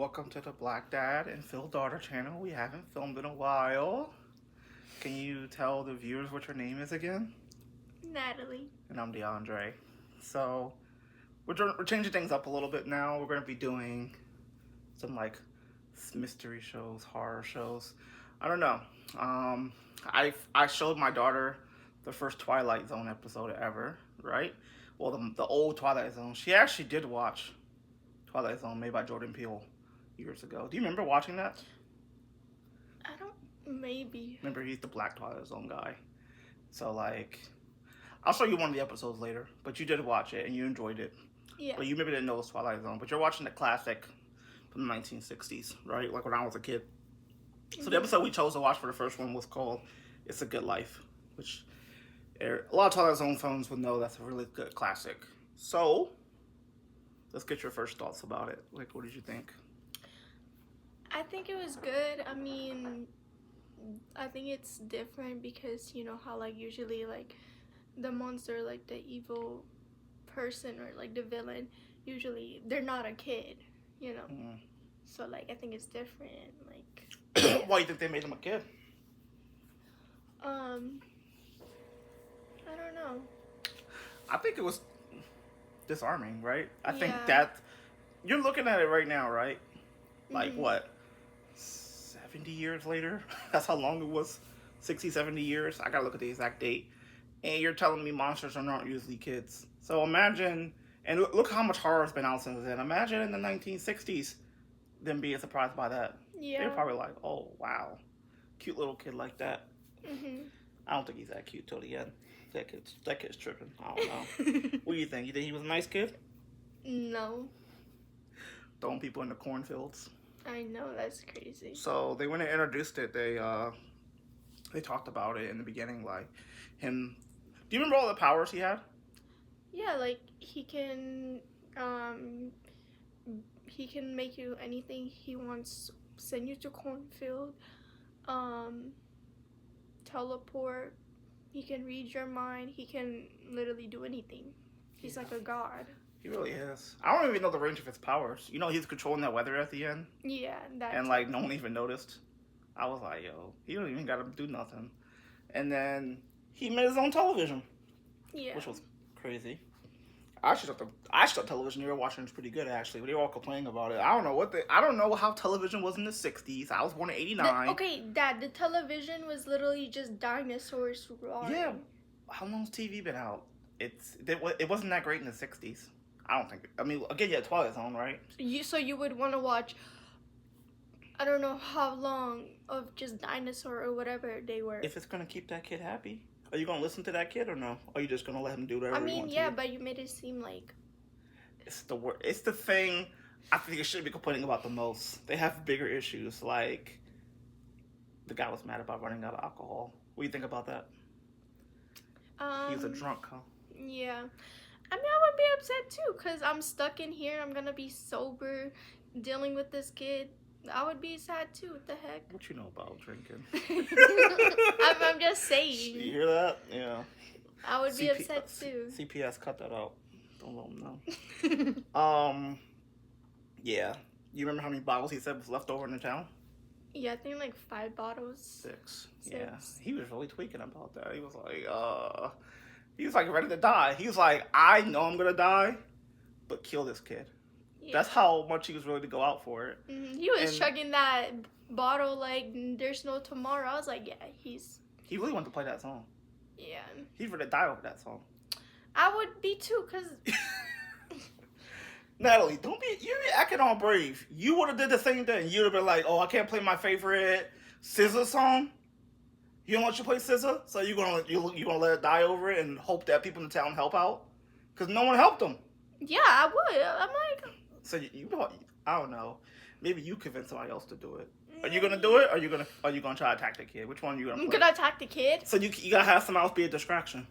welcome to the Black Dad and Phil Daughter channel. We haven't filmed in a while. Can you tell the viewers what your name is again? Natalie. And I'm DeAndre. So, we're changing things up a little bit now. We're going to be doing some mystery shows, horror shows. I don't know. I showed my daughter the first Twilight Zone episode ever, right? Well, the old Twilight Zone. She actually did watch Twilight Zone made by Jordan Peele years ago. Do you remember watching that? I don't. Maybe. Remember, he's the Black Twilight Zone guy. So, I'll show you one of the episodes later. But you did watch it and you enjoyed it. Yeah. But you maybe didn't know it was Twilight Zone. But you're watching the classic from the 1960s, right? Like when I was a kid. So the episode we chose to watch for the first one was called It's a Good Life, which a lot of Twilight Zone fans would know that's a really good classic. So, let's get your first thoughts about it. What did you think? I think it was good. I mean, I think it's different because you know how usually the monster, the evil person or the villain, usually they're not a kid, you know. Mm. So I think it's different. Why do you think they made him a kid? I don't know. I think it was disarming, right? I think Yeah. that you're looking at it right now, right? Mhm. What? 70 years later? That's how long it was. 60, 70 years. I gotta look at the exact date. And you're telling me monsters are not usually kids. So imagine, and look how much horror has been out since then. Imagine in the 1960s them being surprised by that. Yeah. They're probably like, oh, wow. Cute little kid like that. Mhm. I don't think he's that cute till the end. That kid's tripping. I don't know. What do you think? You think he was a nice kid? No. Throwing people in the cornfields. I know, that's crazy. So they when they introduced it, they talked about it in the beginning, like him. Do you remember all the powers he had? Yeah, he can make you anything he wants, send you to cornfield, teleport, he can read your mind, he can literally do anything. He's like a god. He really is. I don't even know the range of his powers. You know, he's controlling that weather at the end, Yeah, that. and no one even noticed. I was like, yo, he don't even gotta do nothing. And then he made his own television, Yeah. which was crazy. I thought television they were watching was pretty good actually, but they were all complaining about it. I don't know how television was in the 60s. I was born in '89. Okay, Dad, the television was literally just dinosaurs roaring. Yeah. How long's TV been out? It wasn't that great in the 60s. I don't think. I mean, again, yeah, Twilight Zone, right? So you would want to watch, I don't know how long, of just dinosaur or whatever they were. If it's gonna keep that kid happy, are you gonna listen to that kid or no? Or are you just gonna let him do whatever I he mean, wants yeah, to do? but you made it seem like. It's the thing. I think it should be complaining about the most. They have bigger issues, like the guy was mad about running out of alcohol. What do you think about that? He was a drunk, huh? Yeah. I mean, I would be upset too, because I'm stuck in here. I'm going to be sober, dealing with this kid. I would be sad too. What the heck? What you know about drinking? I'm just saying. You hear that? Yeah. I would be upset too. CPS, cut that out. Don't let them know. Yeah. You remember how many bottles he said was left over in the town? Yeah, I think 5 bottles. 6. 6. Yeah. He was really tweaking about that. He was like ready to die. He was like, I know I'm gonna die, but kill this kid. Yeah. That's how much he was willing to go out for it. Mm-hmm. He was chugging that bottle like there's no tomorrow. I was like, yeah, he really wanted to play that song. Yeah. He's ready to die over that song. I would be too, cause Natalie, you're acting all brave. You would have did the same thing. You'd have been like, oh, I can't play my favorite SZA song. You don't want you to play SZA, so you're gonna let it die over it and hope that people in the town help out, because no one helped them. Yeah, I would. I'm like. So I don't know. Maybe you convince somebody else to do it. Are you gonna do it? Or are you gonna try to attack the kid? Which one are you gonna? I'm play? gonna attack the kid. So you gotta have someone else be a distraction.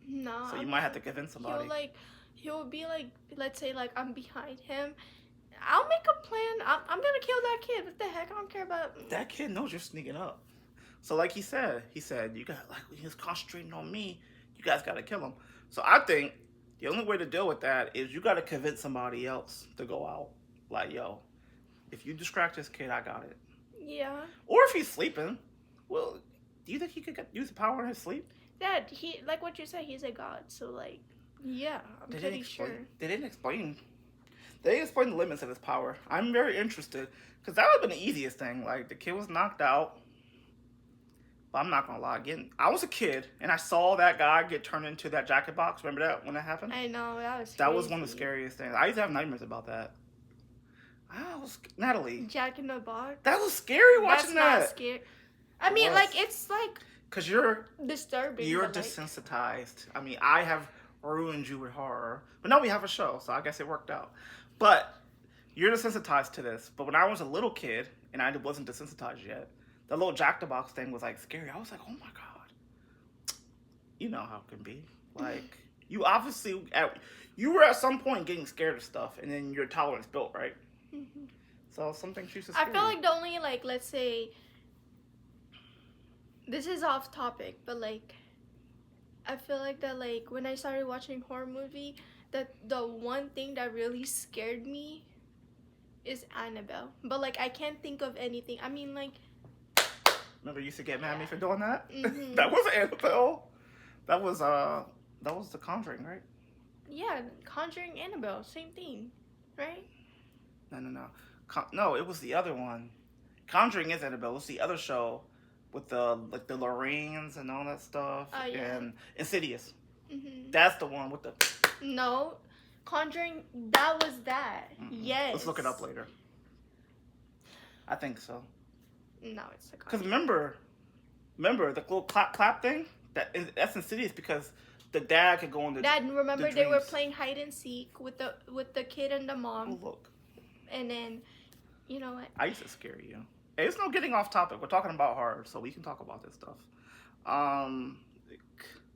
No. So you might have to convince somebody. He'll be like, let's say I'm behind him. I'll make a plan. I'm gonna kill that kid. What the heck? I don't care about. That kid knows you're sneaking up. So he said, you got he's concentrating on me. You guys gotta kill him. So I think the only way to deal with that is you gotta convince somebody else to go out. Like, yo, if you distract this kid, I got it. Yeah. Or if he's sleeping, well, do you think he could use the power in his sleep? Dad, he like what you said. He's a god. So like, yeah, I'm pretty sure. They didn't explain. They didn't explain the limits of his power. I'm very interested because that would have been the easiest thing. Like the kid was knocked out. But I'm not gonna lie. Again, I was a kid and I saw that guy get turned into that jacket box. Remember that when that happened? I know that was. That was one of the scariest things. I used to have nightmares about that. Natalie. Jack in the Box. That was scary watching that. That's not scary. I mean, like it's like. Cause you're disturbing. You're desensitized. I mean, I have ruined you with horror, but now we have a show, so I guess it worked out. But you're desensitized to this. But when I was a little kid and I wasn't desensitized yet, the little Jack the Box thing was like scary. I was like, oh my god. You know how it can be. Like you obviously you were at some point getting scared of stuff, and then your tolerance built, right? Mm-hmm. So some things used to I feel like the only like let's say. This is off topic, but like, I feel like that like when I started watching horror movie, that the one thing that really scared me is Annabelle. But like I can't think of anything. I mean like. Remember you used to get mad at me for doing that? Mm-hmm. That wasn't Annabelle. That was The Conjuring, right? Yeah, Conjuring, Annabelle, same thing, right? No. No, it was the other one. Conjuring is Annabelle. It's the other show. With the Loreens and all that stuff, and Insidious. Mm-hmm. That's the one with the. No, Conjuring. That was that. Mm-hmm. Yes. Let's look it up later. I think so. No, it's the. Because remember the little clap thing. That's Insidious because the dad could go into. Dad, remember they were playing hide and seek with the kid and the mom. Oh look. And then, you know what? I used to scare you. Hey, it's no getting off topic. We're talking about horror, so we can talk about this stuff.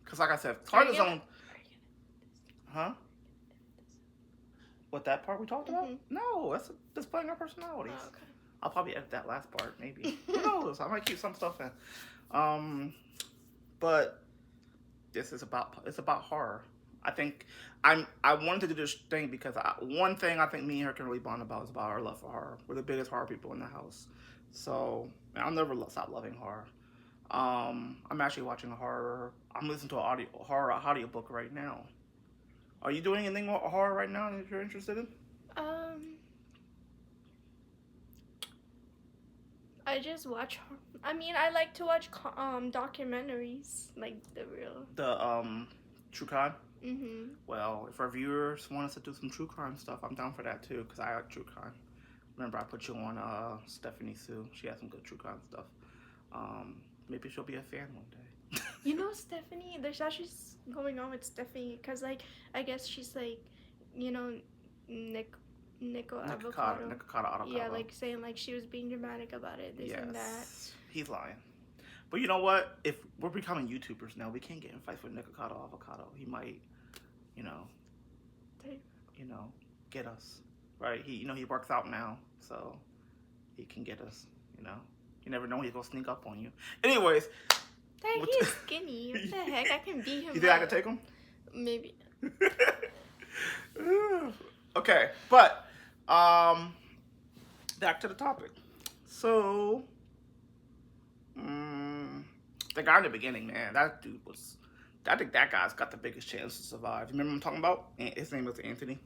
Because like I said, horror is on. Huh? What, that part we talked about? No, that's displaying our personalities. Oh, okay. I'll probably edit that last part, maybe. Who knows? I might keep some stuff in. But this is about horror. I think I wanted to do this thing because one thing I think me and her can really bond about is about our love for horror. We're the biggest horror people in the house. So I'll never stop loving horror. I'm actually watching I'm listening to a horror audiobook right now. Are you doing anything horror right now that you're interested in? I just watch. I mean, I like to watch documentaries, like the true crime. Mm-hmm. Well, if our viewers want us to do some true crime stuff, I'm down for that too because I like true crime. Remember, I put you on Stephanie Sue. She has some good true crime stuff. Maybe she'll be a fan one day. You know, Stephanie, there's actually going on with Stephanie because, like, I guess she's like, you know, Nico Avocado. Yeah, like saying like she was being dramatic about it, this and that. He's lying. But you know what? If we're becoming YouTubers now, we can't get in fights with Nico Avocado. He might, get us. Right? He works out now, so he can get us. You never know when he's gonna sneak up on you. Anyways, Dad, he's skinny. What the heck? I can beat him. You think I can take him? Maybe. Okay, but back to the topic. So, the guy in the beginning, man, that dude was. I think that guy's got the biggest chance to survive. You remember what I'm talking about? His name was Anthony.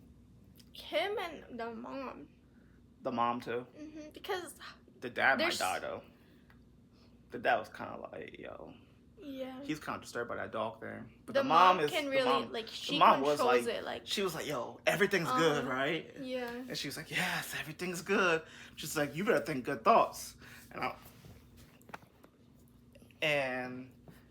Him and the mom. The mom too. Mm-hmm, because the dad might die though. The dad was kind of like, yo. Yeah. He's kind of disturbed by that dog thing. But the mom can really like she controls it. Like she was like, yo, everything's good, right? Yeah. And she was like, yes, everything's good. She's like, you better think good thoughts. And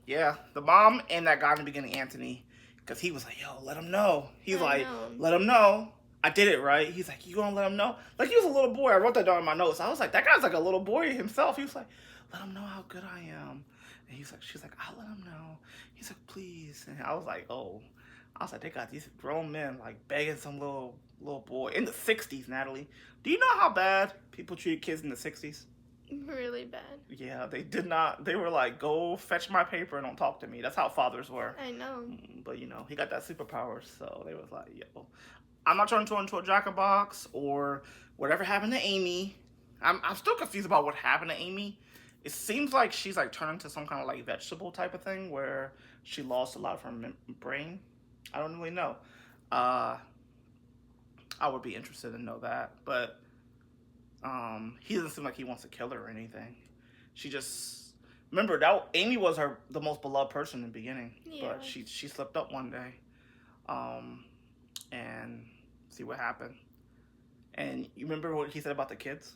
yeah, the mom and that guy in the beginning, Anthony, because he was like, yo, let him know. He's like, let him know. I did it, right? He's like, you gonna let him know? Like, he was a little boy. I wrote that down in my notes. I was like, that guy's like a little boy himself. He was like, let him know how good I am. And she's like, I'll let him know. He's like, please. And I was like, oh. I was like, they got these grown men, like, begging some little boy. In the 60s, Natalie. Do you know how bad people treated kids in the 60s? Really bad. Yeah, they did not. They were like, go fetch my paper and don't talk to me. That's how fathers were. I know. But, he got that superpower, so they was like, yo. I'm not trying to turn into a jack-in-box or whatever happened to Amy. I'm still confused about what happened to Amy. It seems like she's like turned into some kind of like vegetable type of thing where she lost a lot of her brain. I don't really know. Uh, I would be interested to know that, but he doesn't seem like he wants to kill her or anything. She just remember that Amy was the most beloved person in the beginning, Yeah. but she slipped up one day, and see what happened. And you remember what he said about the kids?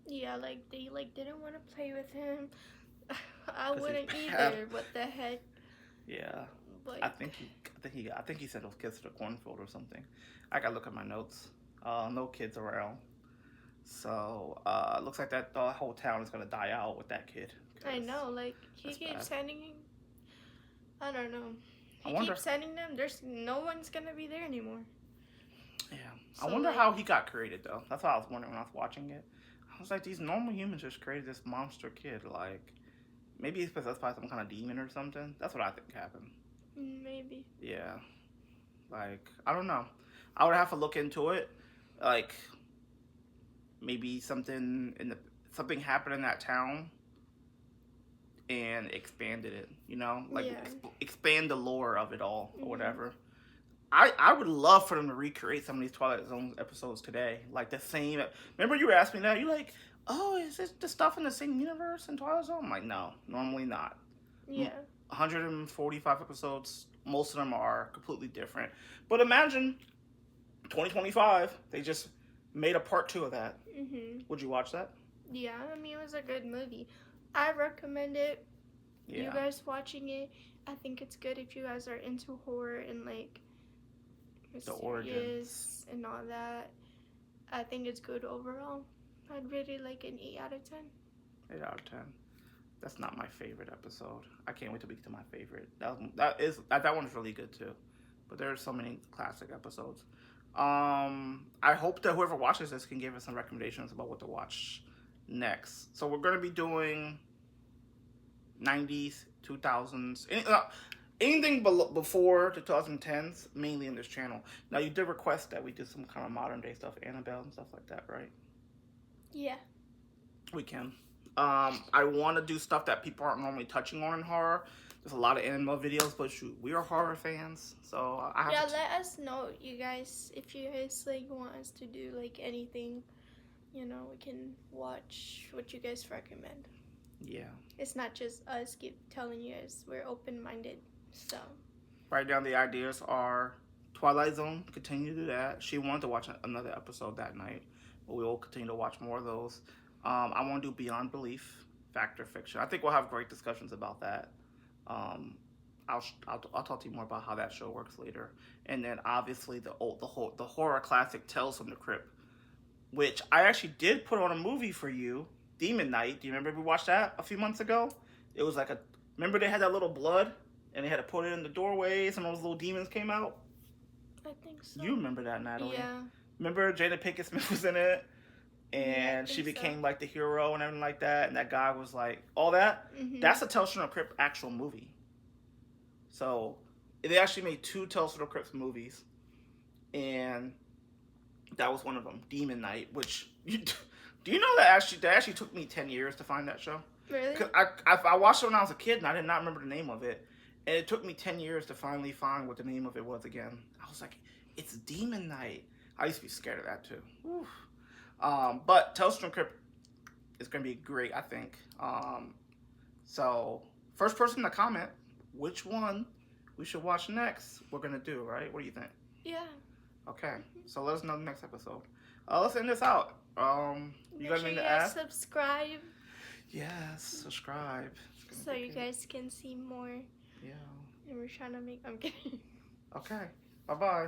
Yeah, like they like didn't want to play with him. I 'Cause he's wouldn't bad. either. What the heck? Yeah, Like, I think he sent those kids to the cornfield or something. I gotta look at my notes. No kids around, so looks like that the whole town is gonna die out with that kid. I know. Like he That's keeps bad. sending. I don't know. I He wonder. keeps sending them. There's no one's gonna be there anymore. Yeah, So, I wonder like, how he got created though. That's what I was wondering when I was watching it. I was like, these normal humans just created this monster kid. Like, maybe he's possessed by some kind of demon or something. That's what I think happened. maybe. Yeah, like I don't know. I would have to look into it. Like, maybe something happened in that town and expanded it. You know, like Yeah. expand the lore of it all or Mhm. whatever. I would love for them to recreate some of these Twilight Zone episodes today. Like the same. Remember you were asking me that? You're like, oh, is this the stuff in the same universe in Twilight Zone? I'm like, no, normally not. Yeah. 145 episodes. Most of them are completely different. But imagine 2025, they just made a part 2 of that. Would you watch that? Yeah. I mean, it was a good movie. I recommend it. Yeah. You guys watching it, I think it's good if you guys are into horror and like The origins and all that. I think it's good overall. I'd really like an 8 out of 10. 8 out of 10. That's not my favorite episode. I can't wait to get to my favorite. That one's really good too. But there are so many classic episodes. I hope that whoever watches this can give us some recommendations about what to watch next. So we're gonna be doing 90s, 2000s, anything before the 2010s, mainly in this channel. Now you did request that we do some kind of modern day stuff, Annabelle and stuff like that, right? Yeah. We can. I want to do stuff that people aren't normally touching on in horror. There's a lot of Annabelle videos, but shoot, we are horror fans, so I have to. Let us know, you guys, if you guys like want us to do like anything. You know, we can watch what you guys recommend. Yeah. It's not just us keep telling you guys. We're open-minded, so. Right now, the ideas are Twilight Zone. Continue to do that. She wanted to watch another episode that night, but we will continue to watch more of those. I want to do Beyond Belief, Fact or Fiction. I think we'll have great discussions about that. I'll talk to you more about how that show works later, and then obviously the horror classic Tales from the Crypt, which I actually did put on a movie for you, Demon Knight. Do you remember we watched that a few months ago? It was like remember they had that little blood and they had to put it in the doorways and those little demons came out? I think so. You remember that, Natalie? Yeah. Remember Jada Pinkett Smith was in it? And she became like the hero and everything like that. And that guy was like, all that? Mm-hmm. That's a Tales from the Crypt actual movie. So they actually made 2 Tales from the Crypt movies. And that was one of them, Demon Knight, which do you know that actually took me 10 years to find that show? Really? Cause I watched it when I was a kid and I did not remember the name of it, and it took me 10 years to finally find what the name of it was again. I was like, it's Demon Knight. I used to be scared of that too. Whew. But Tales from the Crypt is gonna be great, I think. So first person to comment which one we should watch next, we're gonna do, right? What do you think? Yeah. Okay, so let us know the next episode. Let's end this out. You got anything to add? Subscribe. Yes, subscribe. So you guys can see more. Yeah. And we're trying to make. I'm kidding. Okay. Bye-bye.